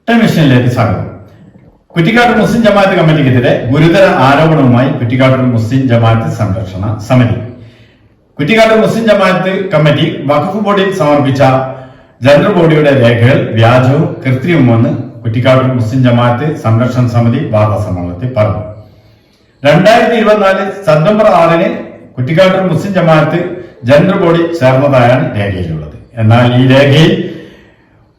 ടെലിവിഷനിലേക്ക് സ്വാഗതം. കുറ്റിക്കാട് മുസ്ലിം ജമാഅത്ത് കമ്മിറ്റിക്കെതിരെ ഗുരുതര ആരോപണവുമായി കുറ്റിക്കാട് മുസ്ലിം ജമാഅത്ത് സംരക്ഷണ സമിതി. കുറ്റിക്കാട് മുസ്ലിം ജമാഅത്ത് കമ്മിറ്റി വഖഫ് ബോർഡിൽ സമർപ്പിച്ച ജനറൽ ബോഡിയുടെ രേഖകൾ വ്യാജവും കൃത്രിമവുമെന്ന് കുറ്റിക്കാട് മുസ്ലിം ജമാഅത്ത് സംരക്ഷണ സമിതി വാർത്താസമ്മേളനത്തിൽ പറഞ്ഞു. 2024 സെപ്റ്റംബർ 6 കുറ്റിക്കാട് മുസ്ലിം ജമാഅത്ത് ജനറൽ ബോഡി ചേർന്നതായാണ് രേഖയിലുള്ളത്. എന്നാൽ ഈ രേഖയിൽ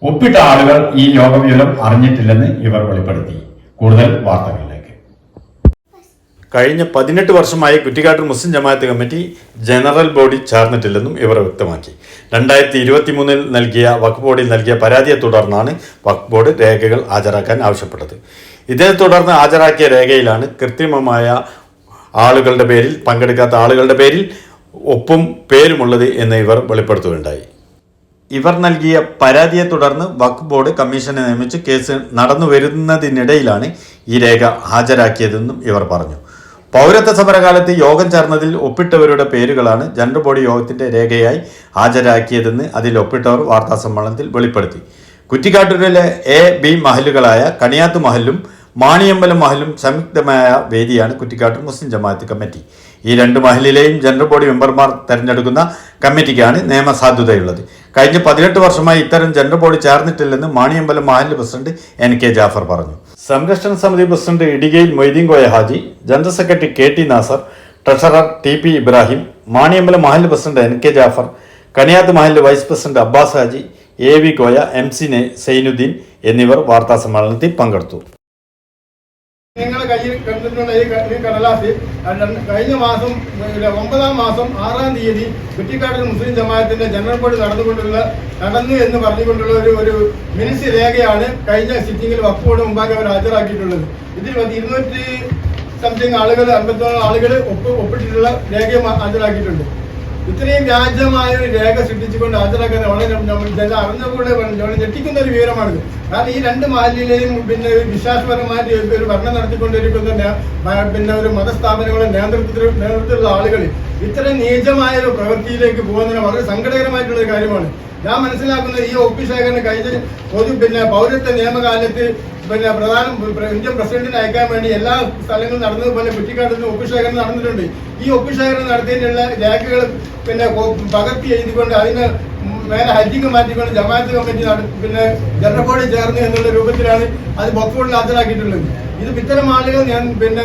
ഒപ്പിട്ട ആളുകൾ ഈ യോഗവിവരം അറിഞ്ഞിട്ടില്ലെന്ന് ഇവർ വെളിപ്പെടുത്തി. കൂടുതൽ വാർത്തകളിലേക്ക്. കഴിഞ്ഞ 18 വർഷമായി കുറ്റിക്കാട് മുസ്ലിം ജമാഅത്ത് കമ്മിറ്റി ജനറൽ ബോഡി ചേർന്നിട്ടില്ലെന്നും ഇവർ വ്യക്തമാക്കി. 2023 നൽകിയ വഖഫ് ബോർഡിൽ നൽകിയ പരാതിയെ തുടർന്നാണ് വഖഫ് ബോർഡ് രേഖകൾ ഹാജരാക്കാൻ ആവശ്യപ്പെട്ടത്. ഇതേ തുടർന്ന് ഹാജരാക്കിയ രേഖയിലാണ് കൃത്രിമമായ ആളുകളുടെ പേരിൽ പങ്കെടുക്കാത്ത ആളുകളുടെ പേരിൽ ഒപ്പും പേരുമുള്ളത് എന്ന് ഇവർ വെളിപ്പെടുത്തുകയുണ്ടായി. ഇവർ നൽകിയ പരാതിയെ തുടർന്ന് വഖഫ് ബോർഡ് കമ്മീഷനെ നിയമിച്ച് കേസ് നടന്നു വരുന്നതിനിടയിലാണ് ഈ രേഖ ഹാജരാക്കിയതെന്നും ഇവർ പറഞ്ഞു. പൗരത്വ സമരകാലത്ത് യോഗം ചേർന്നതിൽ ഒപ്പിട്ടവരുടെ പേരുകളാണ് ജനറൽ ബോഡി യോഗത്തിന്റെ രേഖയായി ഹാജരാക്കിയതെന്ന് അതിൽ ഒപ്പിട്ടവർ വാർത്താസമ്മേളനത്തിൽ വെളിപ്പെടുത്തി. കുറ്റിക്കാട്ടൂരിലെ A-B മഹലുകളായ കണിയാത്ത് മഹലും മാണിയമ്പലം മഹലും സംയുക്തമായ വേദിയാണ് കുറ്റിക്കാട്ടൂർ മുസ്ലിം ജമാഅത്ത് കമ്മിറ്റി. ഈ രണ്ട് മഹലിലെയും ജനറൽ ബോഡി മെമ്പർമാർ തെരഞ്ഞെടുക്കുന്ന കമ്മിറ്റിക്കാണ് നിയമസാധുതയുള്ളത്. കഴിഞ്ഞ 18 വർഷമായി ഇത്തരം ജനറൽ ബോഡി ചേർന്നിട്ടില്ലെന്ന് മാണിയമ്പലം മഹൽ പ്രസിഡന്റ് NK ജാഫർ പറഞ്ഞു. സംരക്ഷണ സമിതി president Edikayil Moideen Koya Haji, general secretary KT Nasar, treasurer TP Ibrahim, Maniyambalam Mahal president NK Jaffar, Kaniyath Mahal vice president Abbas Haji, AV Koya, MC Zainuddin എന്നിവർ വാർത്താസമ്മേളനത്തിൽ പങ്കെടുത്തു. നിങ്ങളുടെ കയ്യിൽ കണ്ടിട്ടുള്ള ഈ കടലാസ് കഴിഞ്ഞ മാസം 9-ാം മാസം 6-ാം തീയതി കുറ്റിക്കാട് മുസ്ലിം ജമാഅത്തിന്റെ ജനറൽ ബോഡി നടന്നു എന്ന് പറഞ്ഞുകൊണ്ടുള്ള ഒരു മിനിറ്റ്സ് രേഖയാണ് കഴിഞ്ഞ സിറ്റിംഗിൽ വഖഫ് ബോർഡ് മുമ്പാകെ അവർ ഹാജരാക്കിയിട്ടുള്ളത്. ഇതിൽ 200 സംതിങ് ആളുകൾ 51 ആളുകൾ ഒപ്പിട്ടിട്ടുള്ള രേഖ ഹാജരാക്കിയിട്ടുണ്ട്. ഇത്രയും വ്യാജമായ ഒരു രേഖ സൃഷ്ടിച്ചുകൊണ്ട് ഹാജരാക്കുന്നത് വളരെ അറിഞ്ഞുകൂടെ ഞെട്ടിക്കുന്ന ഒരു വിവരമാണിത്. കാരണം ഈ രണ്ട് മഹലിലെയും വിശ്വാസപരമായിട്ട് ഒരു ഭരണം നടത്തിക്കൊണ്ടിരിക്കുന്ന ഒരു മതസ്ഥാപനങ്ങളുടെ നേതൃത്വത്തിലുള്ള ആളുകൾ ഇത്രയും നീചമായ ഒരു പ്രവൃത്തിയിലേക്ക് പോകുന്നതിന് വളരെ സങ്കടകരമായിട്ടുള്ള ഒരു കാര്യമാണ്. ഞാൻ മനസ്സിലാക്കുന്നത് ഈ ഒപ്പിശേഖരണം കഴിഞ്ഞ പൗരത്വ നിയമകാലത്ത് ഇന്ത്യൻ പ്രസിഡന്റിനെ അയക്കാൻ വേണ്ടി എല്ലാ സ്ഥലങ്ങളും നടന്നതുപോലെ കുറ്റിക്കാട്ടിൽ ഒപ്പിശേഖരണം നടന്നിട്ടുണ്ട്. ഈ ഒപ്പിശേഖരണം നടത്തിയിട്ടുള്ള രേഖകൾ പകർത്തി എഴുതിക്കൊണ്ട് അതിന് മേലെ ഹജ്ജിങ് മാറ്റിക്കൊണ്ട് ജമാഅത്ത് കമ്മിറ്റി ജനറൽ ബോഡി ചേർന്ന് എന്നുള്ള രൂപത്തിലാണ് അത് വഖഫ് ബോർഡിൽ ഹാജരാക്കിയിട്ടുള്ളത്. ഇത് ഇത്തരം ആളുകൾ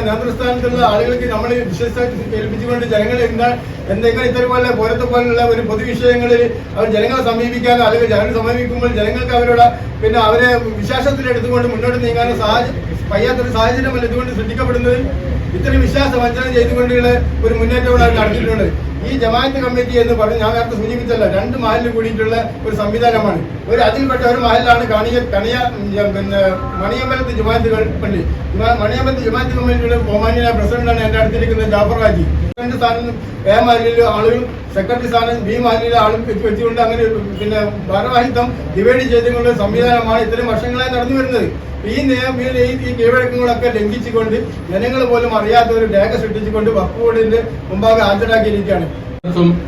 നേതൃസ്ഥാനത്തുള്ള ആളുകൾക്ക് നമ്മൾ വിശ്വസിച്ച് ഏൽപ്പിച്ചുകൊണ്ട് ജനങ്ങളെ എന്തെങ്കിലും ഇത്തരപോലെ പോരത്തെ പോലുള്ള ഒരു പൊതുവിഷയങ്ങളിൽ അവർ ജനങ്ങളെ സമീപിക്കാനോ അല്ലെങ്കിൽ ജനങ്ങൾ സമീപിക്കുമ്പോൾ ജനങ്ങൾക്ക് അവരുടെ അവരെ വിശ്വാസത്തിലെടുത്തുകൊണ്ട് മുന്നോട്ട് നീങ്ങാനോ വയ്യാത്തൊരു സാഹചര്യമല്ല ഇതുകൊണ്ട് സൃഷ്ടിക്കപ്പെടുന്നത്. ഇത്തരം വിശ്വാസ വഞ്ചന ചെയ്തുകൊണ്ടുള്ള ഒരു മുന്നേറ്റം നടത്തിയിട്ടുണ്ട്. ഈ ജമാഅത്ത് കമ്മിറ്റി എന്ന് പറഞ്ഞ് ഞാൻ നേരത്തെ സൂചിപ്പിച്ചല്ല, 2 മഹലിൽ കൂടിയിട്ടുള്ള ഒരു സംവിധാനമാണ്. അതിൽപ്പെട്ട ഒരു മഹലാണ് മണിയമ്പലത്ത് ജമാഅത്ത് പള്ളി. മണിയമ്പലത്ത് ജമാഅത്ത് കമ്മിറ്റിയുടെ ബഹുമാന്യനായ പ്രസിഡന്റാണ് എന്റെ അടുത്തിരിക്കുന്നത് ജാഫർ ഹാജി. പ്രസിഡന്റ് സ്ഥാനം A മഹലിലെ ആളുകൾ, സെക്രട്ടറി സ്ഥാനം B മഹലിലെ ആളും വെച്ചുകൊണ്ട് അങ്ങനെ ഭാരവാഹിത്വം ഡിവൈഡ് ചെയ്തുകൊണ്ടുള്ള സംവിധാനമാണ് ഇത്തരം വർഷങ്ങളായി നടന്നു വരുന്നത്. ഈ കീഴ്വഴക്കങ്ങളൊക്കെ ലംഘിച്ചുകൊണ്ട് ജനങ്ങൾ പോലും അറിയാത്ത ഒരു രേഖ സൃഷ്ടിച്ചുകൊണ്ട് വഖഫ് ബോർഡിന്റെ മുമ്പാകെ ഹാജരാക്കിയിരിക്കുകയാണ്.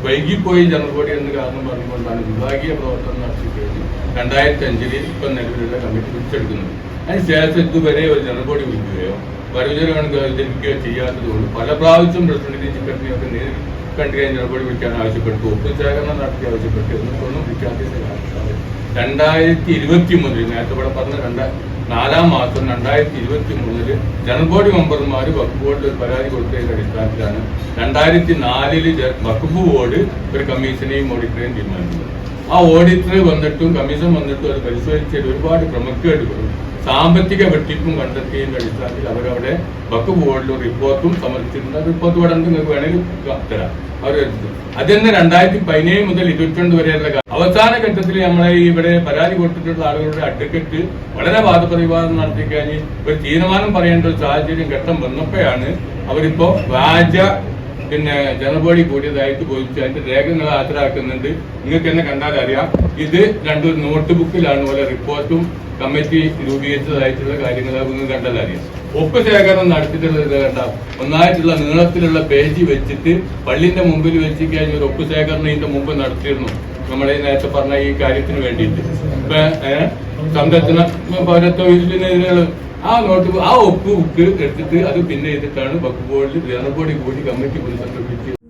വൈകിപ്പോയി ജനറൽ ബോഡി എന്ന് കാരണം പറഞ്ഞുകൊണ്ടാണ് വിഭാഗീയ പ്രവർത്തനം നടത്തിക്കഴിഞ്ഞ് 2005 ഇപ്പം നിലവിലുള്ള കമ്മിറ്റി പിടിച്ചെടുക്കുന്നത്. അതിനുശേഷം ഇതുവരെ ഒരു ജനറൽ ബോഡി വിളിക്കുകയോ വരവിചരകയോ ചെയ്യാത്തതുകൊണ്ട് പല പ്രാവശ്യം പ്രസിഡന്റിനെയും സെക്രട്ടറിയും ഒക്കെ നേരിൽ കണ്ടു കഴിഞ്ഞ് ജനറൽ ബോഡി വിളിക്കാൻ ആവശ്യപ്പെട്ടു, ഒപ്പുശേഖരണം നടത്തി ആവശ്യപ്പെട്ടു. എന്നിട്ടൊന്നും വിളിക്കാത്ത 2023 നേരത്തെ ഇവിടെ പറഞ്ഞ 4-ാം മാസം 2023 ജനറൽ ബോഡി മെമ്പർമാർ വഖഫ് ബോർഡിൽ ഒരു പരാതി കൊടുത്തതിന്റെ അടിസ്ഥാനത്തിലാണ് 2004 വഖഫ് ബോർഡ് ഒരു കമ്മീഷനെയും ഓഡിറ്ററെയും തീരുമാനിക്കുന്നത്. ആ ഓഡിറ്റർ വന്നിട്ടും കമ്മീഷൻ വന്നിട്ടും അത് പരിശോധിച്ചതിൽ ഒരുപാട് ക്രമക്കേടുകളും സാമ്പത്തിക വെട്ടിപ്പും കണ്ടെത്തിയതിന്റെ അടിസ്ഥാനത്തിൽ അവരവിടെ വഖഫ് ബോർഡിൽ റിപ്പോർട്ടും സമർപ്പിച്ചിട്ടുണ്ട്. റിപ്പോർട്ട് ഇവിടെ നിങ്ങൾക്ക് വേണമെങ്കിൽ തരാം. അവർ അതിന് 2017 മുതൽ 2022 വരെയുള്ള അവസാന ഘട്ടത്തിൽ നമ്മളെ ഇവിടെ പരാതി കൊടുത്തിട്ടുള്ള ആളുകളുടെ അഡ്വക്കറ്റ് വളരെ വാദപ്രതിവാദം നടത്തി കഴിഞ്ഞ് ഒരു തീരുമാനം പറയേണ്ട ഒരു സാഹചര്യം ഘട്ടം വന്നപ്പോഴാണ് അവരിപ്പോ വ്യാജ ജനറൽ ബോഡി കൂടിയതായിട്ട് പോയിട്ട് അതിന്റെ രേഖകൾ ഹാജരാക്കുന്നുണ്ട്. നിങ്ങൾക്ക് എന്നെ കണ്ടാൽ അറിയാം. ഇത് 2 നോട്ട് ബുക്കിലാണ് പോലെ റിപ്പോർട്ടും കമ്മിറ്റി രൂപീകരിച്ചതായിട്ടുള്ള കാര്യങ്ങൾ കണ്ടാൽ അറിയാം. ഒപ്പ് ശേഖരണം നടത്തിയിട്ടുള്ളത് കണ്ട ഒന്നായിട്ടുള്ള നീളത്തിലുള്ള പേജ് വെച്ചിട്ട് പള്ളിന്റെ മുമ്പിൽ വെച്ച് കഴിഞ്ഞ ഒരു ഒപ്പ് ശേഖരണം ഇതിന്റെ മുമ്പ് നടത്തിയിരുന്നു. നമ്മളെ നേരത്തെ പറഞ്ഞ ഈ കാര്യത്തിന് വേണ്ടിയിട്ട് സംരക്ഷണ പൗരത്വത്തിനെതിരെയുള്ള ആ ഒപ്പ് ബുക്ക് എടുത്തിട്ട് അത് പിന്നെ ചെയ്തിട്ടാണ് വഖഫ് ബോർഡിൽ ജനറൽ ബോഡി കൂടി കമ്മിറ്റി പുനഃസംഘടിപ്പിച്ച്